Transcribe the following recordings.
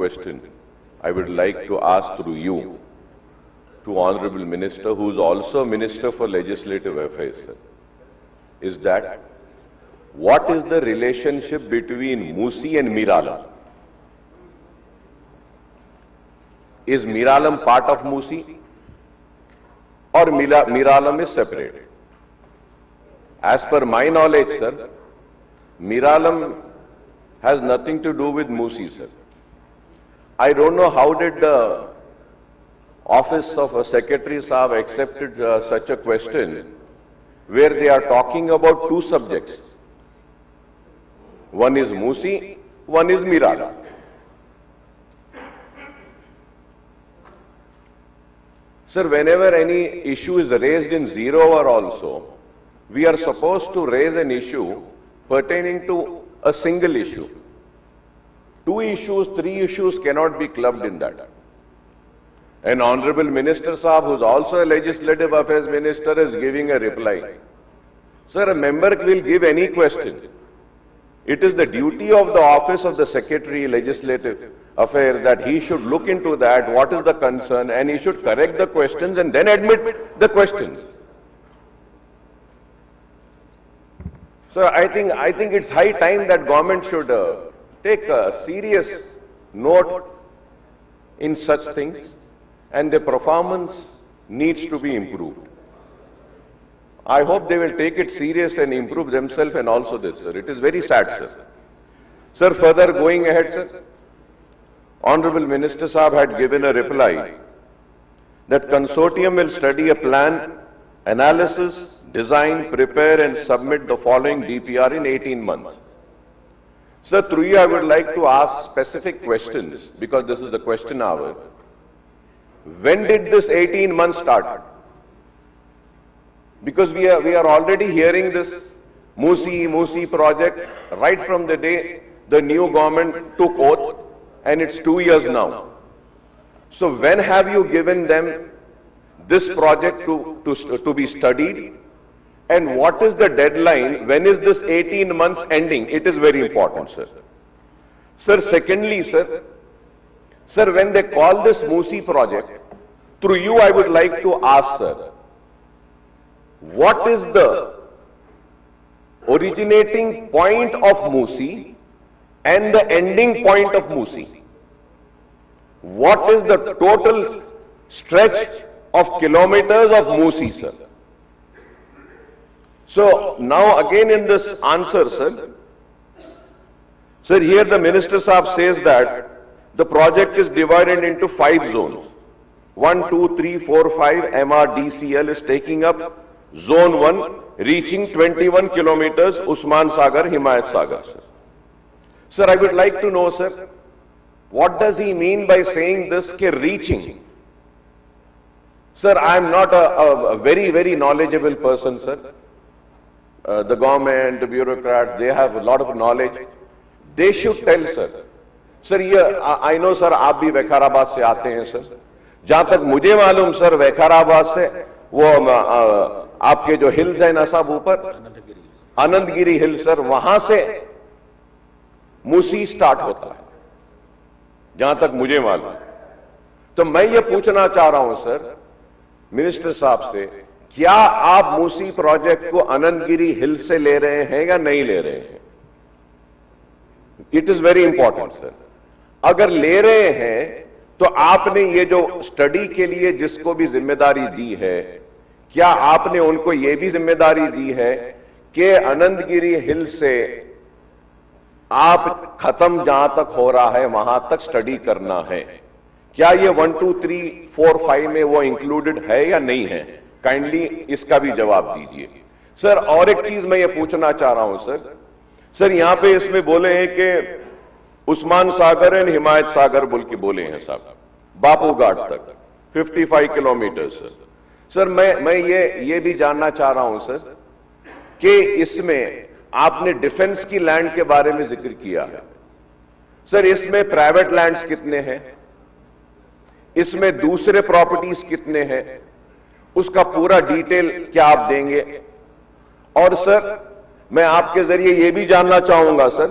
question I would like to ask through you to Honorable Minister, who is also Minister for Legislative Affairs, sir, is that what is the relationship between Musi and Miralam? Is Miralam part of Musi or Miralam is separate? As per my knowledge, sir, Miralam has nothing to do with Musi, sir. I don't know how did the office of a secretary Saab accepted such a question where they are talking about two subjects. One is Musi, one is Miralam. Sir, whenever any issue is raised in zero hour also, we are supposed to raise an issue pertaining to a single issue. Two issues, three issues cannot be clubbed in that. An Honorable Minister Saab, who is also a Legislative Affairs Minister, is giving a reply. Sir, a member will give any question. It is the duty of the office of the Secretary, Legislative Affairs, that he should look into that, what is the concern, and he should correct the questions and then admit the questions. So I think it's high time that government should take a serious note in such things, and the performance needs to be improved. I hope they will take it serious and improve themselves and also this, sir. It is very sad, sir. Sir, further going ahead, sir, Honorable Minister Saab had given a reply that consortium will study a plan, analysis, design, prepare and submit the following DPR in 18 months. Sir, through you I would like to ask specific questions because this is the question hour. When did this 18 months start? Because we are already hearing this Musi project right from the day the new government took oath, and it's 2 years now. So when have you given them this project to be studied? And what is the deadline? When is this 18 months ending? It is very important, sir. Sir, secondly, sir, when they call this Musi project, through you I would like to ask, sir, what is the originating point of Musi and the ending point of Musi? What is the total stretch of kilometers of Musi, sir? So now again in this answer, sir, here the Minister Saab says that the project is divided into 5 zones. 1, 2, 3, 4, 5, MRDCL is taking up Zone 1, reaching 21 kilometers, Usman Sagar, Himayat Sagar. Sir, I would like to know, sir, what does he mean by saying this, reaching? Sir, I am not a very, very knowledgeable person, sir. The government, the bureaucrats, they have a lot of knowledge. They should tell, sir. Sir, I know, sir, आप भी वैखाराबाद से आते हैं, sir. जहां तक मुझे मालूम, sir, वैखाराबाद से वो आपके जो हिल्स हैं ना साहब ऊपर, आनंदगिरी हिल, सर, वहां से मूसी स्टार्ट होता है, जहां तक मुझे मालूम। तो मैं ये पूछना चाह रहा हूं, सर, मिनिस्टर साहब से, क्या आप मूसी प्रोजेक्ट को आनंदगिरी हिल से ले रहे हैं या नहीं ले रहे हैं? It is very important, sir. अगर ले रहे हैं तो आपने ये जो स्टडी के लिए जिसको भी जिम्मेदारी दी है, क्या आपने उनको ये भी जिम्मेदारी दी है कि आनंदगिरी हिल से आप खत्म जहां तक हो रहा है वहां तक स्टडी करना है? क्या ये 1, 2, 3, 4, 5 में वो इंक्लूडेड है या नहीं है? काइंडली इसका भी जवाब दीजिए, सर। और एक चीज मैं ये पूछना चाह रहा हूं, सर, यहां पे इसमें बोले हैं कि उस्मान सागर एंड हिमायत सागर बोल के बोले हैं साहब, बापू घाट तक 55 किलोमीटर, सर। मैं ये भी जानना चाह रहा हूं, सर, कि इसमें आपने डिफेंस की लैंड के बारे में जिक्र किया है, सर। इसमें प्राइवेट लैंड्स कितने हैं? इसमें दूसरे प्रॉपर्टीज कितने हैं? उसका पूरा डिटेल क्या आप देंगे? और सर, मैं आपके जरिए यह भी जानना चाहूंगा, सर,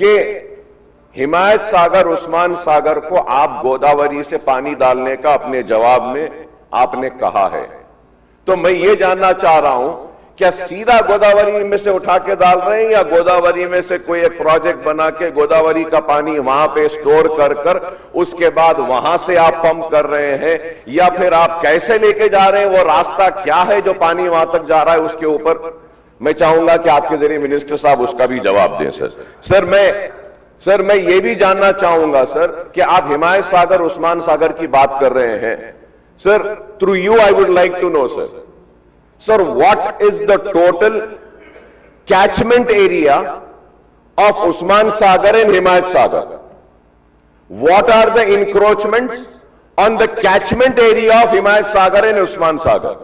कि हिमायत सागर, उस्मान सागर को आप गोदावरी से पानी डालने का अपने जवाब में आपने कहा है। तो मैं ये जानना चाह रहा हूं, क्या सीधा गोदावरी में से उठा के डाल रहे हैं या गोदावरी में से कोई एक प्रोजेक्ट बना के गोदावरी का पानी वहां पे स्टोर कर कर उसके बाद वहां से आप पंप कर रहे हैं, या फिर आप कैसे लेके जा रहे हैं? वो रास्ता क्या है जो पानी वहां तक जा रहा है? उसके ऊपर मैं चाहूंगा कि आपके जरिए मिनिस्टर साहब उसका भी जवाब दें। सर मैं ये भी जानना चाहूंगा सर कि आप हिमायत सागर, उस्मान सागर की बात कर रहे हैं sir, through you I would like to know sir, what is the total catchment area of Usman Sagar and Himayat Sagar? What are the encroachments on the catchment area of Himayat Sagar and Usman Sagar?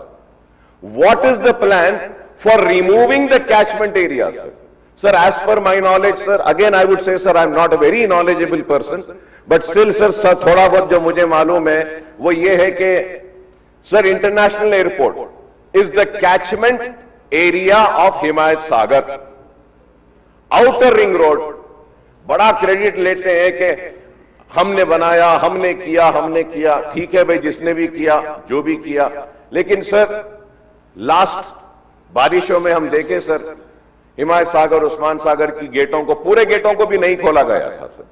What is the plan for removing the catchment area, sir? Sir, as per my knowledge, sir, again I would say, sir, I am not a very knowledgeable person, but still, sir, थोड़ा बहुत जो मुझे मालूम है वो ये है कि sir, international airport is the catchment area of Himayat Sagar. Outer ring road बड़ा क्रेडिट लेते हैं कि हमने बनाया, हमने किया, ठीक है भाई, जिसने भी किया, जो भी किया, लेकिन सर लास्ट बारिशों में हम देखे सर, हिमायत सागर, उस्मान सागर की गेटों को, पूरे गेटों को भी नहीं खोला गया था सर।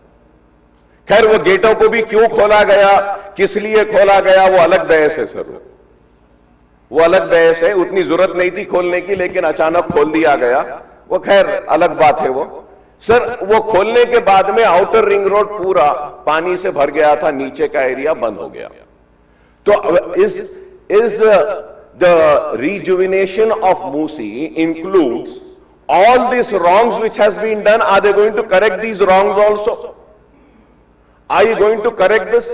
खैर, वो गेटों को भी क्यों खोला गया, किस लिए खोला गया, वो अलग बहस है सर, वो अलग बहस है। उतनी जरूरत नहीं थी खोलने की, लेकिन अचानक खोल दिया गया, वो खैर अलग बात है वो सर। वो खोलने के बाद में आउटर रिंग रोड पूरा पानी से भर गया था, नीचे का एरिया बंद हो गया। तो is the rejuvenation of Musi includes all this wrongs which has been done? Are they going to correct these wrongs also? Are you going to correct this?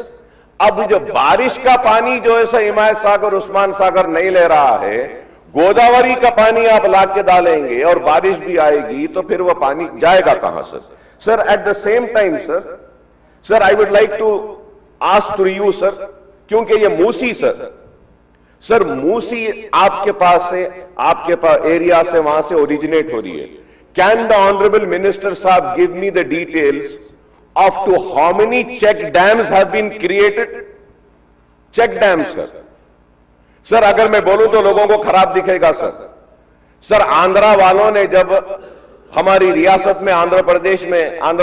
अब जो बारिश का पानी जो है हिमायत सागर, उस्मान सागर नहीं ले रहा है, गोदावरी का पानी आप ला के डालेंगे और बारिश भी आएगी, तो फिर वो पानी जाएगा कहां sir? Sir, at the same time sir I would like to ask to you sir, क्योंकि ये मूसी सर मूसी आपके पास एरिया से, वहां से ओरिजिनेट हो रही है। कैन द ऑनरेबल मिनिस्टर साहब give me the details of to how many check dams have been created? Check dams sir अगर मैं बोलूं तो लोगों को खराब दिखेगा सर। आंध्रा वालों ने, जब हमारी रियासत में आंध्र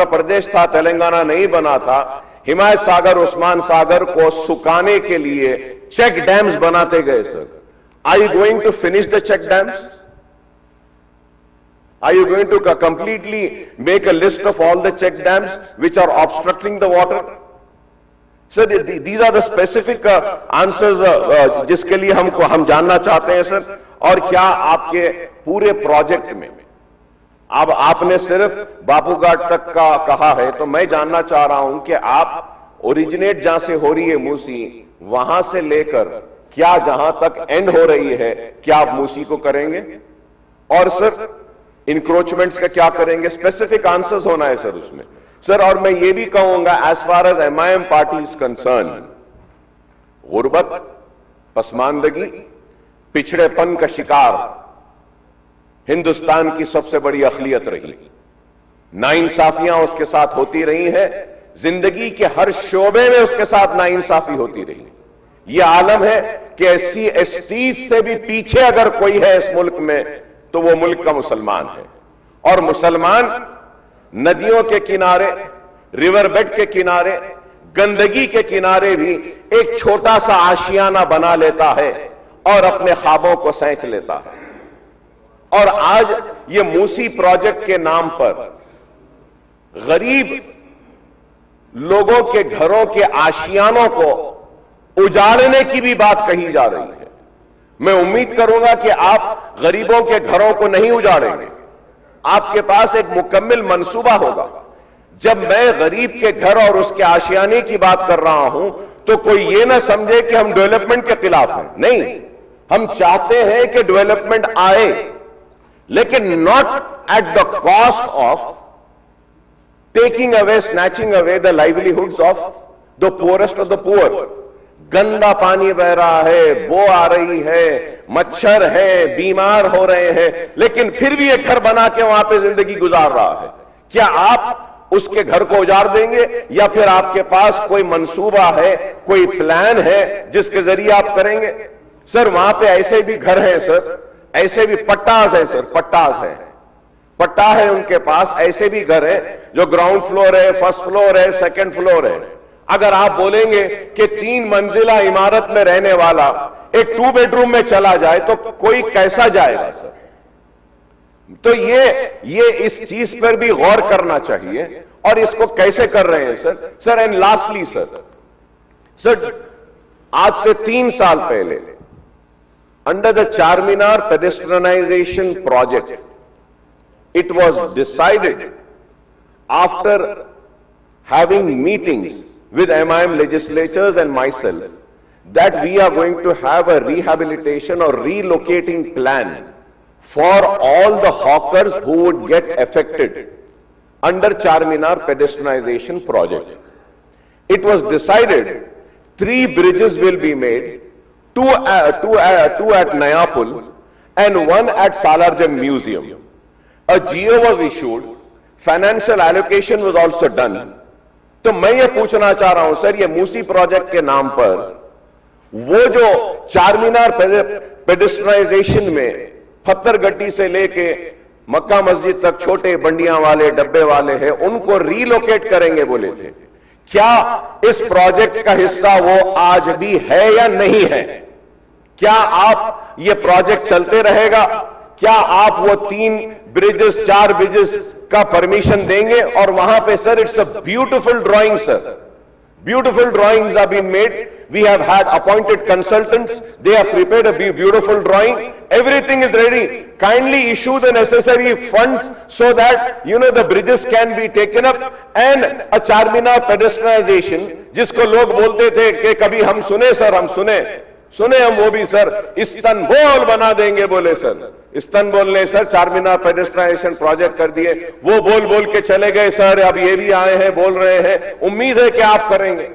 प्रदेश था, तेलंगाना नहीं बना था, हिमायत सागर, उस्मान सागर को सुखाने के लिए चेक डैम्स बनाते गए सर। Are you going to finish the check dams? Are you going to completely make a list of all the check dams which are obstructing the water? Sir, these are the specific answers जिसके लिए हम जानना चाहते हैं sir. और क्या आपके पूरे प्रोजेक्ट में, अब आपने सिर्फ बाबूघाट तक का कहा है, तो मैं जानना चाह रहा हूं कि आप ओरिजिनेट जहां से हो रही है मूसी, वहां से लेकर क्या जहां तक एंड हो रही है, क्या आप मूसी को करेंगे? और सर इंक्रोचमेंट्स का क्या करेंगे? स्पेसिफिक आंसर्स होना है सर उसमें सर। और मैं ये भी कहूंगा, as far as MIM party is concern, गुर्बत, पसमानदगी, पिछड़ेपन का शिकार हिंदुस्तान की सबसे बड़ी अखलियत रही। नाइंसाफियां उसके साथ होती रही है, जिंदगी के हर शोबे में उसके साथ नाइंसाफी होती रही। यह आलम है कि एससी एसटी से भी पीछे अगर कोई है इस मुल्क में, तो वो मुल्क का मुसलमान है। और मुसलमान नदियों के किनारे, रिवर बेड के किनारे, गंदगी के किनारे भी एक छोटा सा आशियाना बना लेता है और अपने ख्वाबों को सैंच लेता है। और आज ये मूसी प्रोजेक्ट के नाम पर गरीब लोगों के घरों के आशियानों को उजाड़ने की भी बात कही जा रही है। मैं उम्मीद करूंगा कि आप गरीबों के घरों को नहीं उजाड़ेंगे, आपके पास एक मुकम्मल मंसूबा होगा। जब मैं गरीब के घर और उसके आशियाने की बात कर रहा हूं, तो कोई ये ना समझे कि हम डेवलपमेंट के खिलाफ हैं। नहीं, हम चाहते हैं कि डेवलपमेंट आए, लेकिन not at the cost of taking away, snatching away the livelihoods of the poorest of the poor. गंदा पानी बह रहा है, बो आ रही है, मच्छर है, बीमार हो रहे हैं, लेकिन फिर भी एक घर बना के वहां पे जिंदगी गुजार रहा है। क्या आप उसके घर को उजाड़ देंगे, या फिर आपके पास कोई मंसूबा है, कोई प्लान है जिसके जरिए आप करेंगे? सर वहां पे ऐसे भी घर हैं सर, ऐसे भी पट्टास है सर, पट्टास है, पट्टा है उनके पास, ऐसे भी घर है जो ग्राउंड फ्लोर है, फर्स्ट फ्लोर है, सेकंड फ्लोर है। अगर आप बोलेंगे कि 3 मंजिला इमारत में रहने वाला एक 2 बेडरूम में चला जाए तो कोई कैसा जाएगा सर? तो ये इस चीज पर भी गौर करना चाहिए, और इसको कैसे कर रहे हैं sir? Sir and lastly sir आज से 3 साल पहले under the Charminar pedestrianization project, it was decided after having meetings with MIM legislators and myself that we are going to have a rehabilitation or relocating plan for all the hawkers who would get affected under Charminar pedestrianization project. It was decided 3 bridges will be made, two at Nayapul and 1 at Salarjung Museum. A GO was issued, financial allocation was also done. तो मैं ये पूछना चाह रहा हूं sir, ये Musi project के नाम पर वो जो चारमीनार पेडेस्ट्रियनाइजेशन में पत्थरगट्टी से लेके मक्का मस्जिद तक छोटे बंडियां वाले, डब्बे वाले हैं, उनको रीलोकेट करेंगे बोले थे, क्या इस प्रोजेक्ट का हिस्सा वो आज भी है या नहीं है? क्या आप ये प्रोजेक्ट चलते रहेगा? क्या आप वो 3 ब्रिजेस 4 ब्रिजेस का परमिशन देंगे? और वहां पे sir it's a beautiful drawing sir, beautiful drawings have been made. We have had appointed consultants, they have prepared a beautiful drawing, everything is ready. Kindly issue the necessary funds so that the bridges can be taken up, and a Charminar pedestrianization जिसको लोग बोलते थे कि कभी हम सुने sir, हम सुने हम वो भी सर, इस्तानबुल बना देंगे बोले सर। इस्तानबुल ने सर चारमीनार पेडेस्ट्रियनाइजेशन प्रोजेक्ट कर दिए, वो बोल के चले गए सर, अब ये भी आए हैं बोल रहे हैं, उम्मीद है कि आप करेंगे।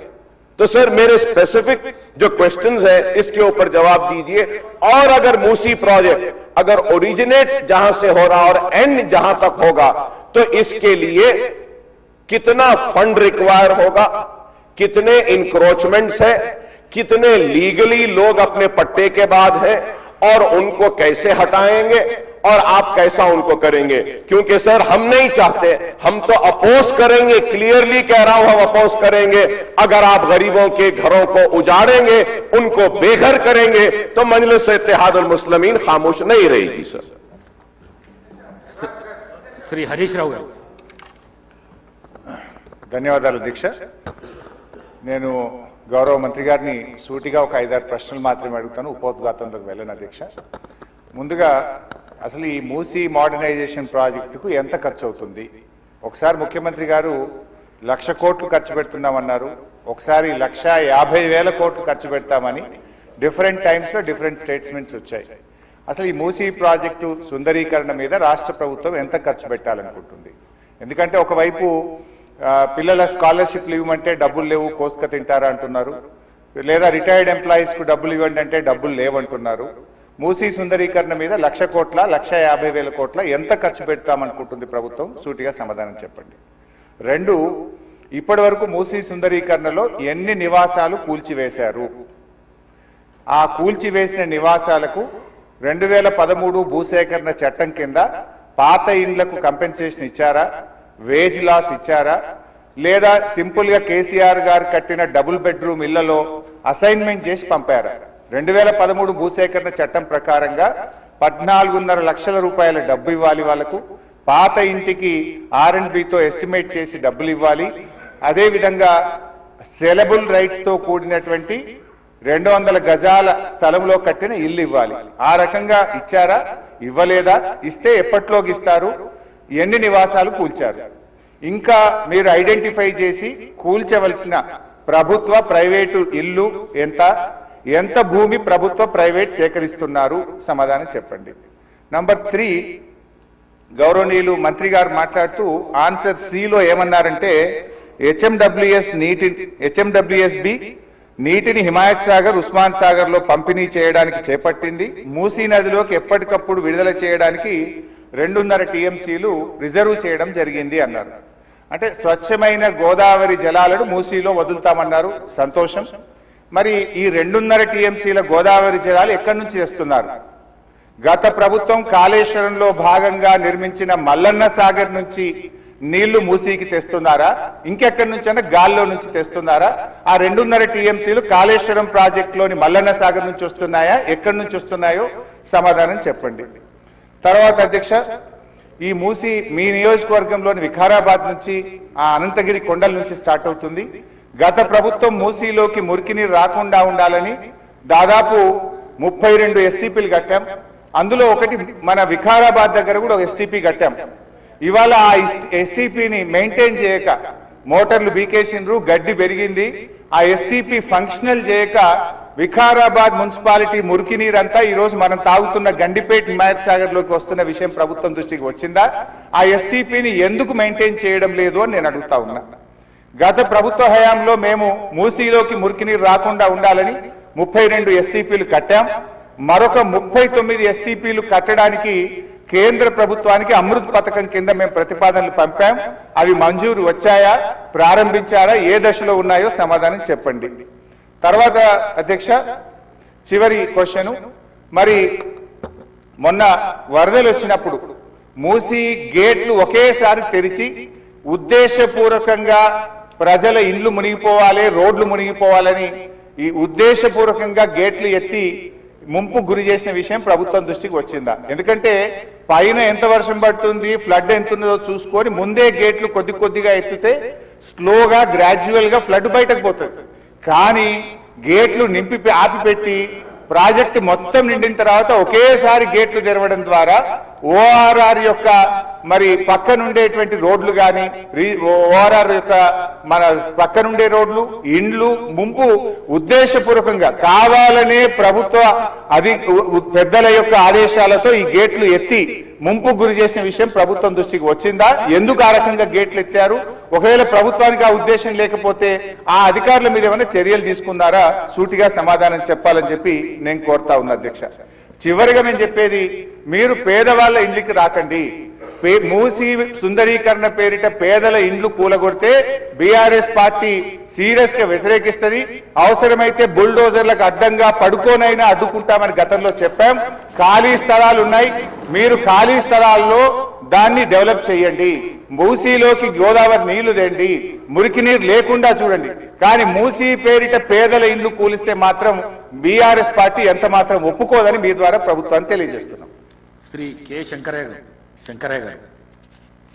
तो सर मेरे स्पेसिफिक जो क्वेश्चंस है इसके ऊपर जवाब दीजिए। और अगर मूसी प्रोजेक्ट अगर ओरिजिनेट जहां से हो रहा और एंड जहां तक होगा, तो इसके लिए कितना फंड रिक्वायर होगा, कितने इंक्रोचमेंट्स है, कितने लीगली लोग अपने पट्टे के बाद हैं, और उनको कैसे हटाएंगे, और आप कैसा उनको करेंगे? क्योंकि सर हम नहीं चाहते, हम तो अपोज करेंगे, क्लियरली कह रहा हूं हम अपोज करेंगे। अगर आप गरीबों के घरों को उजाड़ेंगे, उनको बेघर करेंगे, तो मजलिस इत्तेहादुल मुस्लिमीन खामोश नहीं रहेगी सर। श्री हरीश राव गारू। ధన్యవాదాలు అధ్యక్ష. నేను గౌరవ మంత్రి గారిని సూటిగా ఒక 5-6 ప్రశ్నలు మాత్రమే అడుగుతాను, ఉపోద్ఘాతంలోకి వెళ్ళను అధ్యక్ష. ముందుగా అసలు ఈ మూసీ మోడర్నైజేషన్ ప్రాజెక్టుకు ఎంత ఖర్చు అవుతుంది? ఒకసారి ముఖ్యమంత్రి గారు 1,00,000 కోట్లు ఖర్చు పెడుతున్నామన్నారు, ఒకసారి 1,50,000 కోట్లు ఖర్చు పెడతామని డిఫరెంట్ టైమ్స్లో డిఫరెంట్ స్టేట్మెంట్స్ వచ్చాయి. అసలు ఈ మూసీ ప్రాజెక్టు సుందరీకరణ మీద రాష్ట్ర ప్రభుత్వం ఎంత ఖర్చు పెట్టాలనుకుంటుంది? ఎందుకంటే ఒకవైపు పిల్లల స్కాలర్షిప్లు ఇవ్వమంటే డబ్బులు లేవు, కోసుక తింటారా అంటున్నారు, లేదా రిటైర్డ్ ఎంప్లాయీస్కు డబ్బులు ఇవ్వండి అంటే డబ్బులు లేవంటున్నారు. మూసీ సుందరీకరణ మీద 1,00,000 కోట్ల 1,50,000 కోట్ల ఎంత ఖర్చు పెడతామనుకుంటుంది ప్రభుత్వం? సూటిగా సమాధానం చెప్పండి. 2, ఇప్పటి వరకు మూసీ సుందరీకరణలో ఎన్ని నివాసాలు కూల్చివేశారు? ఆ కూల్చివేసిన నివాసాలకు 2013 భూసేకరణ చట్టం కింద పాత ఇండ్లకు కంపెన్సేషన్ ఇచ్చారా, వేజ్ లాస్ ఇచ్చారా, లేదా సింపుల్ గా కేసీఆర్ గారు కట్టిన డబుల్ బెడ్రూమ్ ఇళ్లలో అసైన్మెంట్ చేసి పంపారా? 2013 భూసేకరణ చట్టం ప్రకారంగా 14.5 లక్షల రూపాయల డబ్బు ఇవ్వాలి వాళ్ళకు, పాత ఇంటికి R&Bతో ఎస్టిమేట్ చేసి డబ్బులు ఇవ్వాలి, అదేవిధంగా సెలబుల్ రైట్స్ తో కూడినటువంటి 200 గజాల స్థలంలో కట్టిన ఇల్లు ఇవ్వాలి. ఆ రకంగా ఇచ్చారా, ఇవ్వలేదా? ఇస్తే ఎప్పట్లోకి ఇస్తారు? ఎన్ని నివాసాలు కూల్చారు? ఇంకా మీరు ఐడెంటిఫై చేసి కూల్చవలసిన ప్రభుత్వ ప్రైవేటు ఇల్లు ఎంత భూమి ప్రభుత్వ ప్రైవేట్ సేకరిస్తున్నారు? సమాధానం చెప్పండి. నంబర్ 3, గౌరవనీయులు మంత్రి గారు మాట్లాడుతూ ఆన్సర్ సిలో ఏమన్నారంటే హెచ్ఎండబ్ల్యూఎస్బి నీటిని హిమాయత్ సాగర్, ఉస్మాన్ సాగర్ లో పంపిణీ చేయడానికి చేపట్టింది. మూసీ నదిలోకి ఎప్పటికప్పుడు విడుదల చేయడానికి 2.5 టీఎంసీలు రిజర్వ్ చేయడం జరిగింది అన్నారు. అంటే స్వచ్ఛమైన గోదావరి జలాలను మూసీలో వదులుతామన్నారు, సంతోషం. మరి ఈ 2.5 టీఎంసీల గోదావరి జలాలు ఎక్కడి నుంచి తెస్తున్నారు? గత ప్రభుత్వం కాళేశ్వరంలో భాగంగా నిర్మించిన మల్లన్న సాగర్ నుంచి నీళ్లు మూసీకి తెస్తున్నారా, ఇంకెక్కడి నుంచి అంటే గాల్లో నుంచి తెస్తున్నారా? ఆ 2.5 టీఎంసీలు కాళేశ్వరం ప్రాజెక్టులోని మల్లన్న సాగర్ నుంచి వస్తున్నాయా, ఎక్కడి నుంచి వస్తున్నాయో సమాధానం చెప్పండి. తర్వాత అధ్యక్ష, ఈ మూసీ మీ నియోజకవర్గంలోని వికారాబాద్ నుంచి ఆ అనంతగిరి కొండల నుంచి స్టార్ట్ అవుతుంది. గత ప్రభుత్వం మూసీలోకి మురికి నీరు రాకుండా ఉండాలని దాదాపు 32 ఎస్టీపీలు కట్టాం. అందులో ఒకటి మన వికారాబాద్ దగ్గర కూడా ఒక ఎస్టీపీ కట్టాం. ఇవాళ ఆ ఎస్టీపీని మెయింటైన్ చేయక మోటార్లు బీకేసిండ్రు, గడ్డి పెరిగింది. ఆ ఎస్టీపీ ఫంక్షనల్ చేయక వికారాబాద్ మున్సిపాలిటీ మురికి నీరంతా ఈ రోజు మనం తాగుతున్న గండిపేట్ హిమాయత్ సాగర్ లోకి వస్తున్న విషయం ప్రభుత్వం దృష్టికి వచ్చిందా? ఆ ఎస్టీపీని ఎందుకు మెయింటైన్ చేయడం లేదు అని నేను అడుగుతా ఉన్నా. గత ప్రభుత్వ హయాంలో మేము మూసీలోకి మురికి నీరు రాకుండా ఉండాలని 32 ఎస్టీపీలు కట్టాం. మరొక 39 ఎస్టీపీలు కట్టడానికి కేంద్ర ప్రభుత్వానికి అమృత్ పథకం కింద మేము ప్రతిపాదనలు పంపాం. అవి మంజూరు వచ్చాయా, ప్రారంభించారా, ఏ దశలో ఉన్నాయో సమాధానం చెప్పండి. తర్వాత అధ్యక్ష, చివరి క్వశ్చన్, మరి మొన్న వరదలు వచ్చినప్పుడు మూసీ గేట్లు ఒకేసారి తెరిచి ఉద్దేశపూర్వకంగా ప్రజల ఇళ్లు మునిగిపోవాలి, రోడ్లు మునిగిపోవాలని ఈ ఉద్దేశపూర్వకంగా గేట్లు ఎత్తి ముంపు గురి చేసిన విషయం ప్రభుత్వం దృష్టికి వచ్చిందా? ఎందుకంటే పైన ఎంత వర్షం పడుతుంది, ఫ్లడ్ ఎంత ఉన్నదో చూసుకొని ముందే గేట్లు కొద్ది కొద్దిగా ఎత్తితే స్లోగా గ్రాడ్యువల్ గా ఫ్లడ్ బయటకు పోతుంది. కానీ గేట్లు నింపి ఆపిపెట్టి ప్రాజెక్టు మొత్తం నిండిన తర్వాత ఒకేసారి గేట్లు తెరవడం ద్వారా ఓఆర్ఆర్ యొక్క మరి పక్కనుండేటువంటి రోడ్లు కానీ ఓఆర్ఆర్ యొక్క మన పక్కనుండే రోడ్లు, ఇండ్లు ముంపు ఉద్దేశపూర్వకంగా కావాలనే ప్రభుత్వ పెద్దల యొక్క ఆదేశాలతో ఈ గేట్లు ఎత్తి ముంపు గురి చేసిన విషయం ప్రభుత్వం దృష్టికి వచ్చిందా? ఎందుకు ఆ రకంగా గేట్లు ఎత్తారు? ఒకవేళ ప్రభుత్వానికి ఆ ఉద్దేశం లేకపోతే ఆ అధికారుల మీద ఏమైనా చర్యలు తీసుకున్నారా? సూటిగా సమాధానం చెప్పాలని చెప్పి నేను కోరుతా ఉన్నా అధ్యక్ష. చివరిగా నేను చెప్పేది, మీరు పేదవాళ్ళ ఇంటికి రాకండి. మూసీ సుందరీకరణ పేరిట పేదల ఇండ్లు కూలగొడితే బీఆర్ఎస్ పార్టీ సీరియస్ గా వ్యతిరేకిస్తుంది. అవసరమైతే బుల్డోజర్లకు అడ్డంగా పడుకోనైనా అడ్డుకుంటామని గతంలో చెప్పాం. ఖాళీ స్థలాలు ఉన్నాయి, మీరు ఖాళీ స్థలాల్లో దాన్ని డెవలప్ చేయండి. మూసీలోకి గోదావరి నీళ్లు తెండి, మురికి నీరు లేకుండా చూడండి. కానీ మూసీ పేరిట పేదల ఇండ్లు కూలిస్తే మాత్రం బీఆర్ఎస్ పార్టీ ఎంత మాత్రం ఒప్పుకోదని మీ ద్వారా ప్రభుత్వాన్ని తెలియజేస్తున్నాం. శ్రీ కె శంకరయ్య గారు.